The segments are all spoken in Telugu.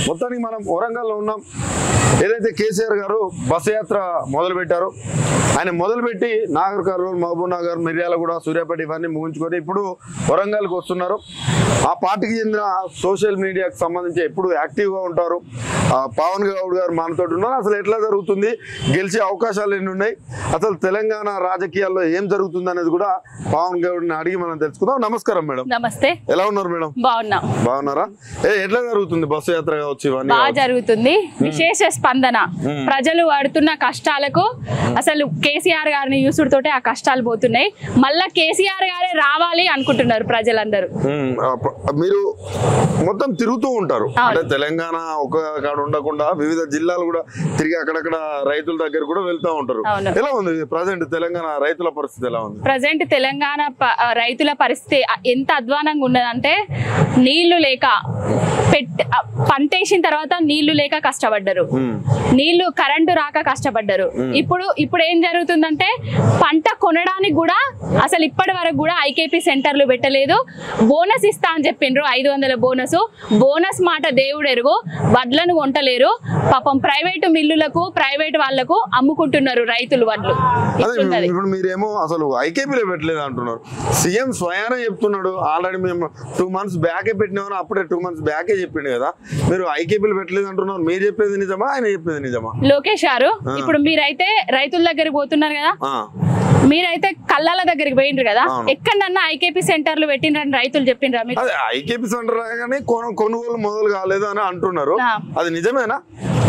మొత్తానికి మనం వరంగల్లో ఉన్నాం. ఏదైతే కేసీఆర్ గారు బస్సు యాత్ర మొదలు పెట్టారో ఆయన మొదలుపెట్టి నాగర్ కర్నూలు, మహబూబ్ నగర్, మిర్యాలగూడ, సూర్యాపేట ఇవన్నీ ముగించుకొని ఇప్పుడు వరంగల్కి వస్తున్నారు. ఆ పార్టీకి చెందిన సోషల్ మీడియాకి సంబంధించి ఎప్పుడు యాక్టివ్గా ఉంటారు. పవన్ గౌడ్ గారు మనతో ఉన్నారు. అసలు ఎట్లా జరుగుతుంది, గెలిచే అవకాశాలు ఎన్ని ఉన్నాయి, అసలు తెలంగాణ రాజకీయాల్లో ఏం జరుగుతుంది అనేది కూడా పవన్ గౌడ్ని అడిగి మనం తెలుసుకుందాం. నమస్కారం మేడం. నమస్తే. ఎలా ఉన్నారు మేడం? బాగున్నారా? ఎట్లా జరుగుతుంది బస్సు యాత్ర కావచ్చు? బాగా జరుగుతుంది. విశేష స్పందన. ప్రజలు పడుతున్న కష్టాలకు అసలు కేసీఆర్ గారిని యూసుడుతోటే ఆ కష్టాలు పోతున్నాయి. మళ్ళా కేసీఆర్ గారే రావాలి అనుకుంటున్నారు ప్రజలందరూ. మీరు మొత్తం తిరుగుతూ ఉంటారు అంటే తెలంగాణ ఒక కాడ ఉండకుండా వివిధ జిల్లాలు కూడా తిరిగి అక్కడక్కడ రైతుల దగ్గర కూడా వెళ్తా ఉంటారు. ఎలా ఉంది ప్రజెంట్ తెలంగాణ రైతుల పరిస్థితి? ఎలా ఉంది ప్రజెంట్ తెలంగాణ రైతుల పరిస్థితి? ఎంత అధ్వానంగా ఉన్నదంటే నీళ్లు లేక పంటేసిన తర్వాత నీళ్లు లేక కష్టపడ్డారు, నీళ్లు కరెంటు రాక కష్టపడ్డారు. ఇప్పుడు ఏం జరుగుతుందంటే పంట కొనడానికి కూడా అసలు ఇప్పటి వరకు కూడా ఐకేపీ సెంటర్లు పెట్టలేదు. బోనస్ ఇస్తా అని చెప్పిండ్రు, 500 బోనస్ మాట దేవుడు ఎరుగు. వడ్లను కొంటలేరు పాపం. ప్రైవేటు మిల్లులకు ప్రైవేట్ వాళ్లకు అమ్ముకుంటున్నారు రైతులు వడ్లు. ఇప్పుడు మీరేమో అసలు ఐకేపీలో పెట్టలేదు అంటున్నారు. సీఎం స్వయానే చెప్తున్నాడు. ఆల్రెడీ మేము 2 months బ్యాకే పెట్టినామని అప్పుడే 2 months బ్యాకే చెప్పిండు కదా. మీరు ఐకేపీలు పెట్టలేదు అంటున్నారు. మీరు చెప్పేది నిజమా, ఆయన చెప్పేది నిజమా? లోకేష్ గారు ఇప్పుడు మీరైతే రైతుల దగ్గరికి పోతున్నారు కదా, మీరైతే కళ్ళాల దగ్గరికి పోయిండ్రు కదా, ఎక్కడన్నా ఐకేపీ సెంటర్లు పెట్టిండ్రని రైతులు చెప్పిండ్రా మీకు? ఐకేపీ సెంటర్ కానీ కొనుగోలు మొదలు కాలేదు అని అంటున్నారు. అది నిజమేనా?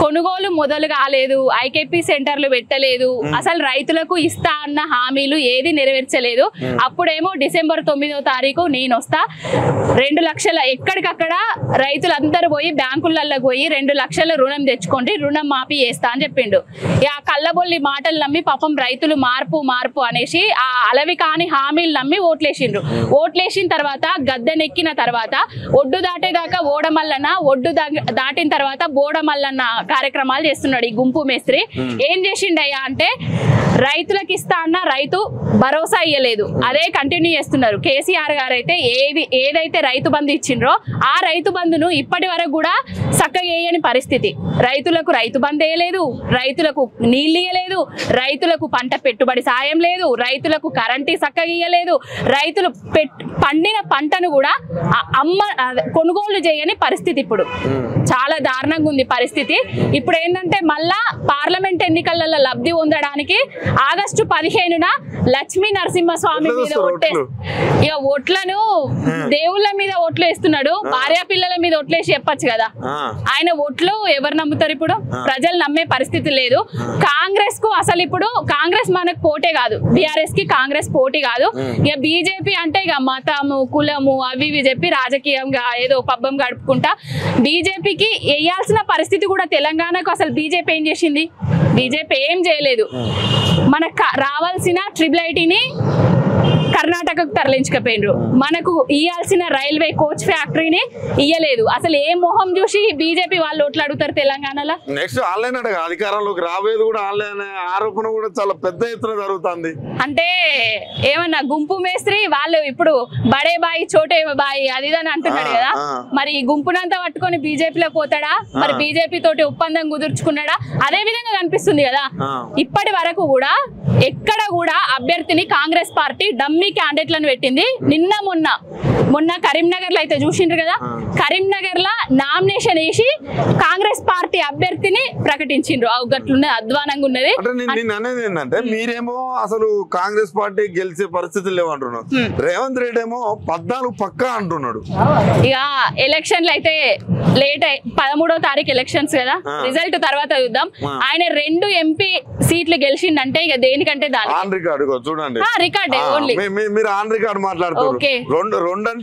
కొనుగోలు మొదలు కాలేదు, ఐకేపీ సెంటర్లు పెట్టలేదు, అసలు రైతులకు ఇస్తా అన్న హామీలు ఏది నెరవేర్చలేదు. అప్పుడేమో December 9వ తారీఖు నేను వస్తా 2 లక్షల ఎక్కడికక్కడ రైతులందరూ పోయి బ్యాంకులలో పోయి 2 లక్షల రుణం తెచ్చుకోండి, రుణం మాఫీ చేస్తా అని చెప్పిండు. ఆ కళ్ళబొల్లి మాటలు నమ్మి పాపం రైతులు మార్పు అనేసి ఆ అలవి కాని హామీలు నమ్మి ఓట్లేసిండ్రు. ఓట్లేసిన తర్వాత గద్దెనెక్కిన తర్వాత ఒడ్డు దాటేదాకా ఓడమల్లన్న, ఒడ్డు దాటిన తర్వాత బోడమల్లన్న కార్యక్రమాలు చేస్తున్నాడు ఈ గుంపు మేస్త్రి. ఏం చేసిండయ్యా అంటే రైతులకు ఇస్తా అన్న రైతు భరోసా ఇయ్యలేదు, అదే కంటిన్యూ చేస్తున్నారు. కేసీఆర్ గారు అయితే ఏదైతే రైతు బంధు ఇచ్చిండ్రో ఆ రైతు బంధును ఇప్పటి వరకు కూడా చక్కగా వేయని పరిస్థితి. రైతులకు రైతు బంధు వేయలేదు, రైతులకు నీళ్ళు ఇయ్యలేదు, రైతులకు పంట పెట్టుబడి సాయం లేదు, రైతులకు కరెంటు చక్కగా ఇయ్యలేదు, రైతులు పండిన పంటను కూడా కొనుగోలు చేయని పరిస్థితి. ఇప్పుడు చాలా దారుణంగా ఉంది పరిస్థితి. ఇప్పుడు ఏంటంటే మళ్ళా పార్లమెంట్ ఎన్నికలలో లబ్ధి పొందడానికి August 15న లక్ష్మీ నరసింహస్వామి మీద ఇక ఓట్లను దేవుళ్ళ మీద ఓట్లు వేస్తున్నాడు. భార్య పిల్లల మీద ఓట్లేసి చెప్పచ్చు కదా. ఆయన ఓట్లు ఎవరు నమ్ముతారు? ఇప్పుడు ప్రజలు నమ్మే పరిస్థితి లేదు. కాంగ్రెస్ కు అసలు ఇప్పుడు కాంగ్రెస్ మనకు పోటీ కాదు, బీఆర్ఎస్ కి కాంగ్రెస్ పోటీ కాదు. ఇక బీజేపీ అంటే ఇక మతము కులము అవి ఇవి చెప్పి రాజకీయంగా ఏదో పబ్బం గడుపుకుంటా బీజేపీకి వేయాల్సిన పరిస్థితి కూడా తెలంగాణకు అసలు బీజేపీ ఏం చేసింది? బీజేపీ ఏం చేయలేదు. మనకు రావాల్సిన ట్రిపుల్-ఐటీని కర్ణాటకకు తరలించకపోయినరు, మనకు ఇయ్యాల్సిన రైల్వే కోచ్ ఫ్యాక్టరీని ఇయ్యలేదు. అసలు ఏ మొహం చూసి బీజేపీ వాళ్ళు ఓట్లు అడుగుతారు తెలంగాణలో? నెక్స్ట్ ఆన్లైన్ అధికారంలోకి రాబోయేది కూడా ఆన్లైన్ ఆరోపణ కూడా చాలా పెద్ద ఎత్తున జరుగుతుంది. అంటే ఏమన్నా గుంపు మేస్త్రి వాళ్ళు ఇప్పుడు బడే బాయి చోటే బాయి అది అని అంటున్నాడు కదా. మరి ఈ గుంపునంతా పట్టుకొని బీజేపీలో పోతాడా? మరి బీజేపీ తోటి ఒప్పందం కుదుర్చుకున్నాడా? అదే విధంగా కనిపిస్తుంది కదా. ఇప్పటి వరకు కూడా ఎక్కడ కూడా అభ్యర్థిని కాంగ్రెస్ పార్టీ డమ్మీ క్యాండిడేట్లను పెట్టింది. నిన్న మొన్న కరీంనగర్ లో అయితే చూసిండ్రు కదా, కరీంనగర్ లో నామినేషన్ వేసి కాంగ్రెస్ పార్టీ అభ్యర్థిని ప్రకటించిండ్రు. గట్లున్నది, అధ్వానంగా ఉన్నది. నేను అనేది ఏంటంటే మీరేమో అసలు కాంగ్రెస్ పార్టీ గెలిచే పరిస్థితులు లేవంటున్నారు, రేవంత్ రెడ్డి ఏమో 14 పక్కా అంటున్నాడు. ఇక ఎలక్షన్లు అయితే లేట్ 13వ తారీఖు ఎలక్షన్స్ కదా, రిజల్ట్ తర్వాత చూద్దాం. ఆయన 2 ఎంపీ సీట్లు గెలిచిండంటే ఇక దేనికంటే దాని చూడండి రికార్డే ఓన్లీ. మీరు ఆన్ రికార్డ్ మాట్లాడుతున్నారు.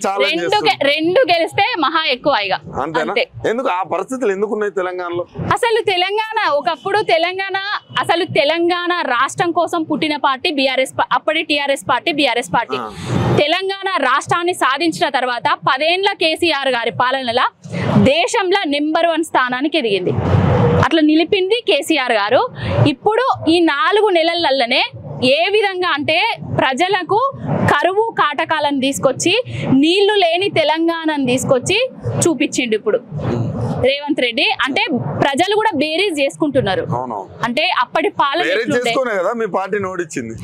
రెండు గెలిస్తే మహా ఎక్కువ. ఇక అంతే. ఎందుకు ఆ పరిస్థితులు ఎందుకున్నాయి తెలంగాణలో? అసలు తెలంగాణ ఒకప్పుడు అసలు తెలంగాణ రాష్ట్రం కోసం పుట్టిన పార్టీ బీఆర్ఎస్, అప్పటి TRS party BRS party. Telangana రాష్ట్రాన్ని సాధించిన తర్వాత 10 ఏళ్ల కేసీఆర్ గారి పాలనలో దేశంలో నెంబర్ 1 స్థానానికి ఎదిగింది. అట్లా నిలిపింది కేసీఆర్ గారు. ఇప్పుడు ఈ 4 నెలలనే ఏ విధంగా అంటే ప్రజలకు కరువు కాటకాలను తీసుకొచ్చి నీళ్లు లేని తెలంగాణను తీసుకొచ్చి చూపించిండు. ఇప్పుడు రేవంత్ రెడ్డి. అంటే ప్రజలు కూడా బేరీజ్ చేసుకుంటున్నారు. అంటే అప్పటి పాలన మీ పార్టీ నోడిచ్చింది.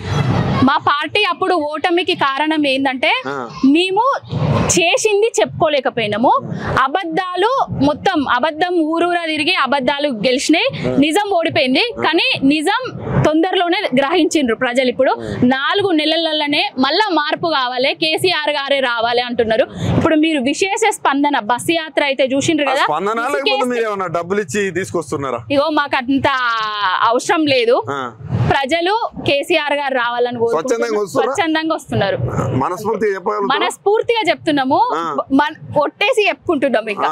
మా పార్టీ అప్పుడు ఓటమికి కారణం ఏంటంటే మేము చేసింది చెప్పుకోలేకపోయినాము. అబద్ధాలు మొత్తం అబద్ధం ఊరూరా తిరిగి అబద్ధాలు గెలిచినాయి, నిజం ఓడిపోయింది. కానీ నిజం తొందరలోనే గ్రహించిండ్రు ప్రజలు. ఇప్పుడు 4 నెలలలోనే మళ్ళా మార్పు కావాలి, కేసీఆర్ గారే రావాలి అంటున్నారు. ఇప్పుడు మీరు విశేష స్పందన బస్సు యాత్ర అయితే చూసిండ్రు కదా, డబ్బులు ఇచ్చి తీసుకొస్తున్నారా? ఇగో మాకు అంత అవసరం లేదు, ప్రజలు కేసీఆర్ గారు రావాలని స్వచ్ఛందంగా వస్తున్నారు. మనస్ఫూర్తిగా చెప్తున్నాము, ఒట్టేసి చెప్పుకుంటున్నాం. ఇంకా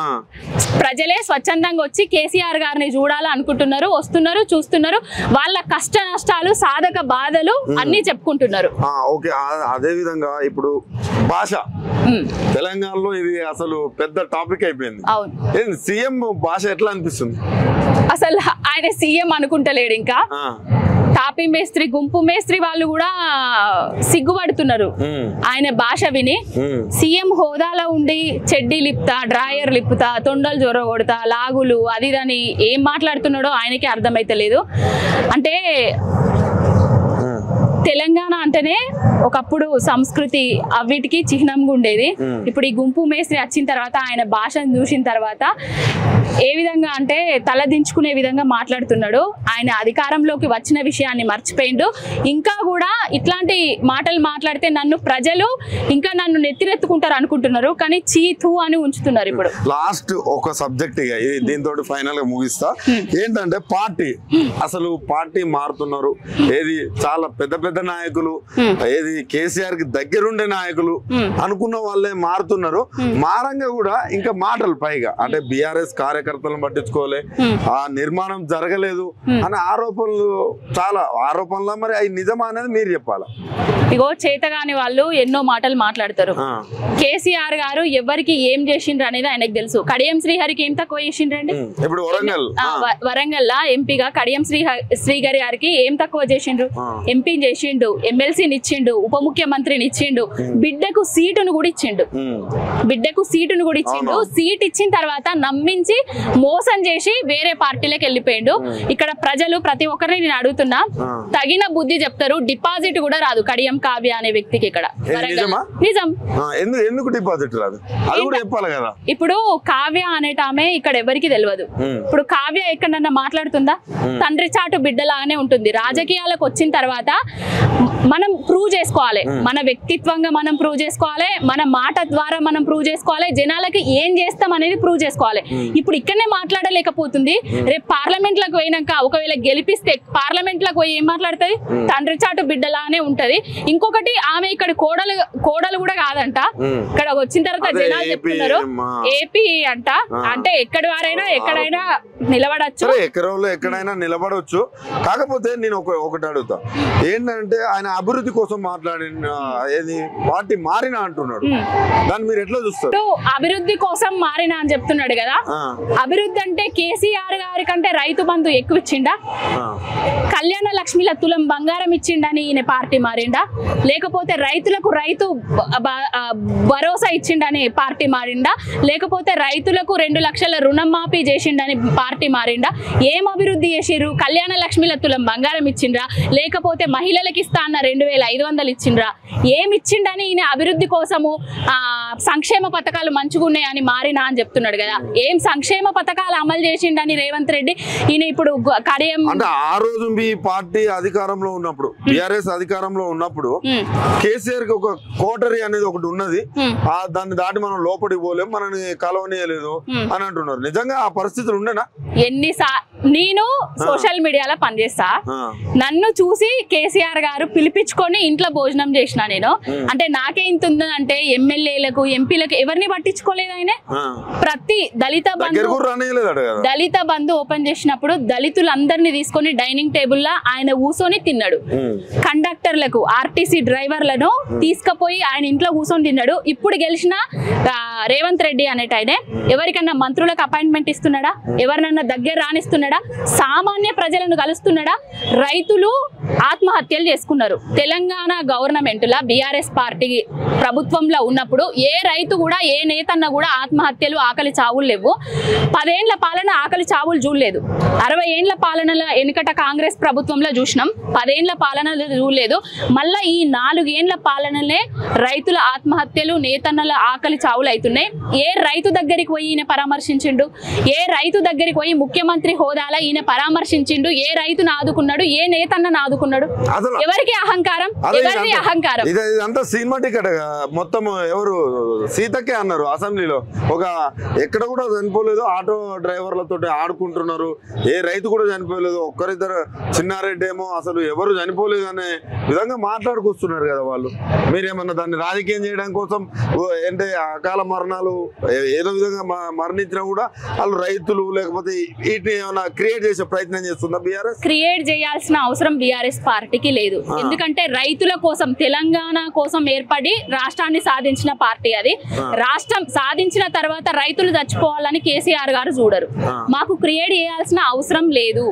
ప్రజలే స్వచ్ఛందంగా వచ్చి కేసీఆర్ గారిని చూడాలని అనుకుంటున్నారు, వస్తున్నారు, చూస్తున్నారు. వాళ్ళ కష్ట నష్టాలు, సాధక బాధలు అన్ని చెప్పుకుంటున్నారు. అదే విధంగా ఇప్పుడు భాష తెలంగాణలో ఇది అసలు పెద్ద టాపిక్ అయిపోయింది. అవును, సీఎం భాష ఎట్లా అనిపిస్తుంది? అసలు ఆయన సీఎం అనుకుంటలేడు. ఇంకా తాపీ మేస్త్రి, గుంపు మేస్త్రి వాళ్ళు కూడా సిగ్గుపడుతున్నారు ఆయన భాష విని. సీఎం హోదాలో ఉండి చెడ్డీ లిప్తా, డ్రాయర్ లిప్పుతా, తొండలు జొర కొడతా, లాగులు అది దాని ఏం మాట్లాడుతున్నాడో ఆయనకి అర్థమైతలేదు. అంటే తెలంగాణ అంటేనే ఒకప్పుడు సంస్కృతి అవిటికి చిహ్నంగా ఉండేది. ఇప్పుడు ఈ గుంపు మేస్త్రి వచ్చిన తర్వాత ఆయన భాషను చూసిన తర్వాత ఏ విధంగా అంటే తలదించుకునే విధంగా మాట్లాడుతున్నాడు. ఆయన అధికారంలోకి వచ్చిన విషయాన్ని మర్చిపోయిండు. ఇంకా కూడా ఇట్లాంటి మాటలు మాట్లాడితే ప్రజలు ఇంకా నన్ను నెత్తినెత్తుకుంటారు అనుకుంటున్నారు, కానీ చీతు అని ఉంచుతున్నారు. ఇప్పుడు లాస్ట్ ఒక సబ్జెక్ట్ దీంతో ఫైనల్ గా ముగిస్తా. ఏంటంటే అసలు పార్టీ మారుతున్నారు. ఏది చాలా పెద్ద పెద్ద నాయకులు, ఏది కేసీఆర్ కి దగ్గరుండే నాయకులు అనుకున్న వాళ్ళే మారుతున్నారు. మారంగా కూడా ఇంకా మాటలు పైగా అంటే బీఆర్ఎస్ కార్యకర్తలను పట్టించుకోలే, ఆ నిర్మాణం జరగలేదు అనే ఆరోపణలు, చాలా ఆరోపణలు. మరి అవి నిజమా అనేది మీరు చెప్పాలా? ఇగో చేతగాని వాళ్ళు ఎన్నో మాటలు మాట్లాడతారు. కేసీఆర్ గారు ఎవరికి ఏం చేసిండ్రు అనేది ఆయనకు తెలుసు. కడియం శ్రీహరికి ఏం తక్కువ చేసిండ్రండి? ఇప్పుడు వరంగల్ ఎంపీగా కడియం శ్రీహరి గారికి ఏం తక్కువ చేసిండ్రు? ఎంపీని చేసిండు, ఎమ్మెల్సీని ఇచ్చిండు, ఉప ముఖ్యమంత్రిని ఇచ్చిండు, బిడ్డకు సీటును కూడా ఇచ్చిండు. సీట్ ఇచ్చిన తర్వాత నమ్మించి మోసం చేసి వేరే పార్టీలకు వెళ్ళిపోయిండు. ఇక్కడ ప్రజలు ప్రతి ఒక్కరిని నేను అడుగుతున్నా, తగిన బుద్ధి చెప్తారు. డిపాజిట్ కూడా రాదు కడియం కావ్య అనే వ్యక్తికి ఇక్కడ. నిజం. ఎందుకు డిపాజిట్ రాదు? ఇప్పుడు కావ్య అనేట ఆమె ఇక్కడ ఎవరికి తెలియదు. ఇప్పుడు కావ్య ఎక్కడన్నా మాట్లాడుతుందా? తండ్రి చాటు బిడ్డలాగానే ఉంటుంది. రాజకీయాలకు వచ్చిన తర్వాత మనం ప్రూవ్ చేసుకోవాలి, మన వ్యక్తిత్వంగా మనం ప్రూవ్ చేసుకోవాలి, మన మాట ద్వారా మనం ప్రూవ్ చేసుకోవాలి, జనాలకి ఏం చేస్తాం అనేది ప్రూవ్ చేసుకోవాలి. ఇప్పుడు ఇక్కడనే మాట్లాడలేకపోతుంది, రేపు పార్లమెంట్ లకు పోయినాక ఒకవేళ గెలిపిస్తే పార్లమెంట్ లకు పోయి ఏం మాట్లాడుతుంది? తండ్రి చాటు బిడ్డలానే ఉంటది. ఇంకొకటి ఆమె ఇక్కడ కోడలు కూడా కాదంట. ఇక్కడ వచ్చిన తర్వాత జనాలు చెప్తున్నారు ఏపీ అంట. అంటే ఎక్కడి వారైనా ఎక్కడైనా నిలబడచ్చు, ఎక్కడైనా నిలబడవచ్చు. కాకపోతే నేను ఒకటి అడుగుతా, ఏంటంటే ఆయన అభివృద్ధి కోసం మాట్లాడిన ఏది పార్టీ మారినా అంటున్నాడు, దాన్ని మీరు ఎట్లా చూస్తారు? అభివృద్ధి కోసం మారినా అని చెప్తున్నాడు కదా. అభివృద్ధి అంటే కేసీఆర్ గారి కంటే రైతు బంధు ఎక్కువ ఇచ్చిండా? కళ్యాణ లక్ష్మిల తులం బంగారం ఇచ్చిండని ఈయన పార్టీ మారిండా? లేకపోతే రైతులకు రైతు భరోసా ఇచ్చిండని పార్టీ మారిండా? లేకపోతే రైతులకు 2 లక్షల రుణం మాఫీ చేసిండని పార్టీ మారిండా? ఏం అభివృద్ధి చేసిర్రు? కళ్యాణ లక్ష్మిల తులం బంగారం ఇచ్చిండ్రా? లేకపోతే మహిళలకు ఇస్తా అన్న 2500 ఇచ్చిండ్రా? ఏమి ఇచ్చిండని ఈయన అభివృద్ధి కోసము సంక్షేమ పథకాలు మంచిగున్నాయని మారినా అని చెప్తున్నాడు కదా. ఏం సంక్షేమ పథకాలు అమలు చేసిండని రేవంత్ రెడ్డి ఈయన ఇప్పుడు కడియం అంటే ఆ రోజు మీ పార్టీ అధికారంలో ఉన్నప్పుడు, బీఆర్ఎస్ అధికారంలో ఉన్నప్పుడు కేసీఆర్ కి ఒక కోటరీ అనేది ఒకటి ఉన్నది, దాన్ని దాటి మనం లోపలికి పోలేం, మనని కలవనీయలేదు అని అంటున్నారు. నిజంగా ఆ పరిస్థితులు ఉండేనా? నేను సోషల్ మీడియాలో పనిచేస్తా, నన్ను చూసి కేసీఆర్ గారు పిలిపించుకొని ఇంట్లో భోజనం చేసిన నేను. అంటే నాకే ఇంత ఉందంటే ఎమ్మెల్యేలకు ఎంపీలకు ఎవరిని పట్టించుకోలేదు ఆయన. ప్రతి దళిత బంధు ఓపెన్ చేసినప్పుడు దళితులందరినీ తీసుకొని డైనింగ్ టేబుల్ లా ఆయన కూర్చొని తిన్నాడు. కండక్టర్లకు, ఆర్టీసీ డ్రైవర్లను తీసుకుపోయి ఆయన ఇంట్లో కూర్చొని తిన్నాడు. ఇప్పుడు గెలిచిన రేవంత్ రెడ్డి అనేట ఆయన ఎవరికన్నా మంత్రులకు అపాయింట్మెంట్ ఇస్తున్నాడా? ఎవరినన్నా దగ్గర రానిస్తున్నాడా? కలుస్తున్నాడా? సామాన్య ప్రజలను కలుస్తున్నాడా? రైతులు ఆత్మహత్యలు చేసుకున్నారు. తెలంగాణ గవర్నమెంట్ లా బీఆర్ఎస్ పార్టీ ప్రభుత్వంలో ఉన్నప్పుడు ఏ రైతు కూడా ఏ నేతన్న కూడా ఆత్మహత్యలు ఆకలి చావులు లేవు. 10 ఏళ్ల పాలన ఆకలి చావులు చూడలేదు. 60 ఏళ్ల పాలనలో వెనుకట కాంగ్రెస్ ప్రభుత్వంలో చూసినాం. 10 ఏళ్ల పాలనలో చూడలేదు. మళ్ళా ఈ 4 ఏళ్ల పాలనలే రైతుల ఆత్మహత్యలు నేతన్నల ఆకలి చావులు అవుతున్నాయి. ఏ రైతు దగ్గరికి పోయి ఈయన పరామర్శించిండు? ఏ రైతు దగ్గరికి పోయి ముఖ్యమంత్రి హోదాలో ఈయన పరామర్శించిండు? ఏ రైతును ఆదుకున్నాడు? ఏ నేతన్నను ఆదుకున్నాడు? ఎవరికి అహంకారం? ఎవరికి అహంకారం? ఇదంతా సినిమాటిక్. మొత్తం ఎవరు సీతకే అన్నారు అసెంబ్లీలో. ఒక ఎక్కడ కూడా చనిపోలేదు. ఆటో డ్రైవర్లతో ఆడుకుంటున్నారు. ఏ రైతు కూడా చనిపోలేదు. ఒక్కరిద్దరు చిన్నారెడ్డి ఏమో అసలు ఎవరు చనిపోలేదు అనే విధంగా మాట్లాడుకొస్తున్నారు కదా వాళ్ళు. మీరేమన్నా దాన్ని రాజకీయం చేయడం కోసం అంటే అకాల మరణాలు ఏదో విధంగా మరణించినా కూడా వాళ్ళు రైతులు లేకపోతే వీటిని ఏమైనా క్రియేట్ చేసే ప్రయత్నం చేస్తుందా బీఆర్ఎస్? క్రియేట్ చేయాల్సిన అవసరం బీఆర్ఎస్ పార్టీకి లేదు. ఎందుకంటే రైతుల కోసం తెలంగాణ కోసం ఏర్పడి రాష్ట్రాన్ని సాధించిన పార్టీ అది. రాష్ట్రం సాధించిన తర్వాత రైతులు చచ్చిపోవాలని కేసీఆర్ గారు చూడరు. మాకు క్రియేట్ చేయాల్సిన అవసరం లేదు.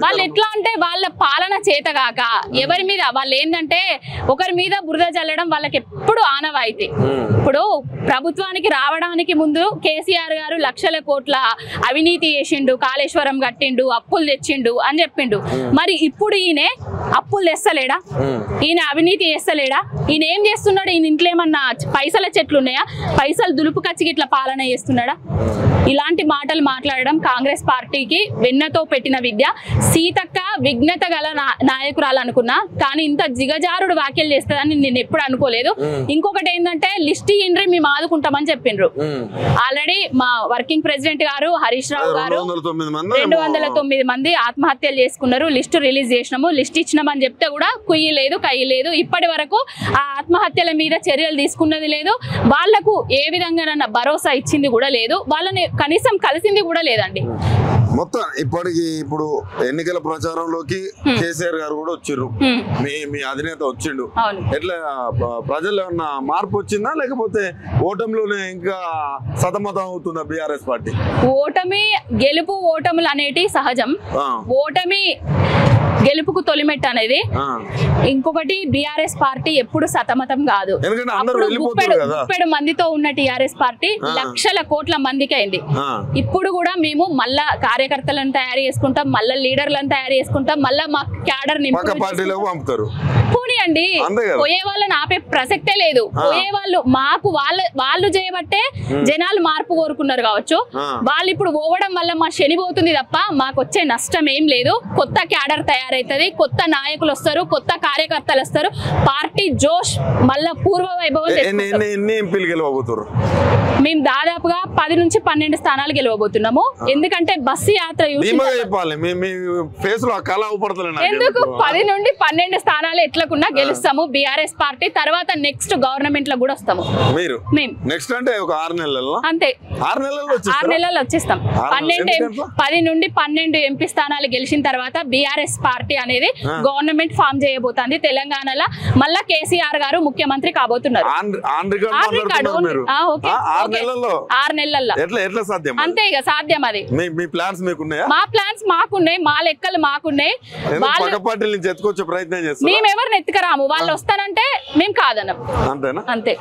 వాళ్ళు ఎట్లా అంటే వాళ్ళ పాలన చేతగాక ఎవరి మీద వాళ్ళు ఏంటంటే ఒకరి మీద బురద చల్లడం వాళ్ళకి ఎప్పుడు ఆనవాయితీ. ఇప్పుడు ప్రభుత్వానికి రావడానికి ముందు కేసీఆర్ గారు లక్షల కోట్ల అవినీతి చేసిండు, కాళేశ్వరం కట్టిండు, అప్పులు తెచ్చిండు అని చెప్పిండు. మరి ఇప్పుడు ఈయన అప్పులు తెస్తలేడా? ఈయన అవినీతి చేస్తలేడా? ఈయన ఏం చేస్తున్నాడు? ఈయన ఇంట్లో ఏమన్నా పైసల చెట్లు ఉన్నాయా? పైసలు దులుపు కచ్చి ఇట్లా పాలన చేస్తున్నాడా? ఇలాంటి మాటలు మాట్లాడడం కాంగ్రెస్ పార్టీకి వెన్నతో పెట్టిన విద్య. సీతక్క విఘ్నత గల నాయకురాలు అనుకున్నా, కానీ ఇంత జిగజారుడు వ్యాఖ్యలు చేస్తుందని నేను ఎప్పుడు అనుకోలేదు. ఇంకొకటి ఏంటంటే లిస్ట్ ఇయ్యండ్రి మేము ఆదుకుంటామని చెప్పిండ్రు. ఆల్రెడీ మా వర్కింగ్ ప్రెసిడెంట్ గారు హరీష్ రావు గారు 209 మంది ఆత్మహత్యలు చేసుకున్నారు. లిస్టు రిలీజ్ చేసినాము, లిస్ట్ ఇచ్చినామని చెప్తే కూడా కుయ్యి లేదు కయ్యి లేదు. ఇప్పటి వరకు ఆ ఆత్మహత్యల మీద చర్యలు తీసుకున్నది లేదు. వాళ్లకు ఏ విధంగా భరోసా ఇచ్చింది కూడా లేదు. వాళ్ళని కనీసం కలిసింది కూడా లేదండి. మొత్తం ఇప్పుడు ఎన్నికల ప్రచారంలోకి కేసీఆర్ గారు కూడా వచ్చిర్రు, మీ అధినేత వచ్చిండు. ఎట్లా ప్రజల్లో ఏమన్నా మార్పు వచ్చిందా లేకపోతే ఓటమిలోనే ఇంకా సతమతం అవుతుందా బీఆర్ఎస్ పార్టీ? ఓటమి గెలుపు ఓటములు అనేటి సహజం. ఓటమి గెలుపుకు తొలిమెట్టు అనేది. ఇంకొకటి బీఆర్ఎస్ పార్టీ ఎప్పుడు సతమతం కాదు. ముప్పై మందితో ఉన్న టీఆర్ఎస్ పార్టీ లక్షల కోట్ల మందికి అయింది. ఇప్పుడు కూడా మేము మళ్ళా కార్యకర్తలను తయారు చేసుకుంటాం, మళ్ళా లీడర్లను తయారు చేసుకుంటాం, మళ్ళా మా క్యాడర్ పోనీ అండి. పోయే వాళ్ళని ఆపే ప్రసక్తే లేదు. పోయే వాళ్ళు మాకు వాళ్ళు చేయబట్టే జనాలు మార్పు కోరుకున్నారు కావచ్చు. వాళ్ళు ఇప్పుడు పోవడం వల్ల మా శని పోతుంది తప్ప మాకు వచ్చే నష్టం ఏం లేదు. కొత్త క్యాడర్ తయారైతుంది, కొత్త నాయకులు వస్తారు, కొత్త కార్యకర్తలు వస్తారు. పార్టీ జోష్ మళ్ళా పూర్వ వైభవం. మేము దాదాపుగా 10 నుంచి 12 స్థానాలు గెలవబోతున్నాము. ఎందుకంటే బస్సు యాత్ర ఎందుకు 10 నుండి 12 స్థానాలు ఎట్లకున్నా గెలుస్తాము బీఆర్ఎస్ పార్టీ. తర్వాత నెక్స్ట్ గవర్నమెంట్ లో కూడా వస్తాము. అంతే 6 నెలల్లో వచ్చేస్తాం. 10 నుండి 12 ఎంపీ స్థానాలు గెలిచిన తర్వాత బీఆర్ఎస్ పార్టీ అనేది గవర్నమెంట్ ఫామ్ చేయబోతుంది తెలంగాణలో. మళ్ళా కేసీఆర్ గారు ముఖ్యమంత్రి కాబోతున్నారు. 6 నెలల్లో అంతే ఇక సాధ్యం. అది మా ప్లాన్స్ మాకున్నాయి, మా లెక్కలు మాకున్నాయి. మేము ఎవరిని ఎత్తుకరాము. వాళ్ళు వస్తానంటే మేము కాదనం. అంతే.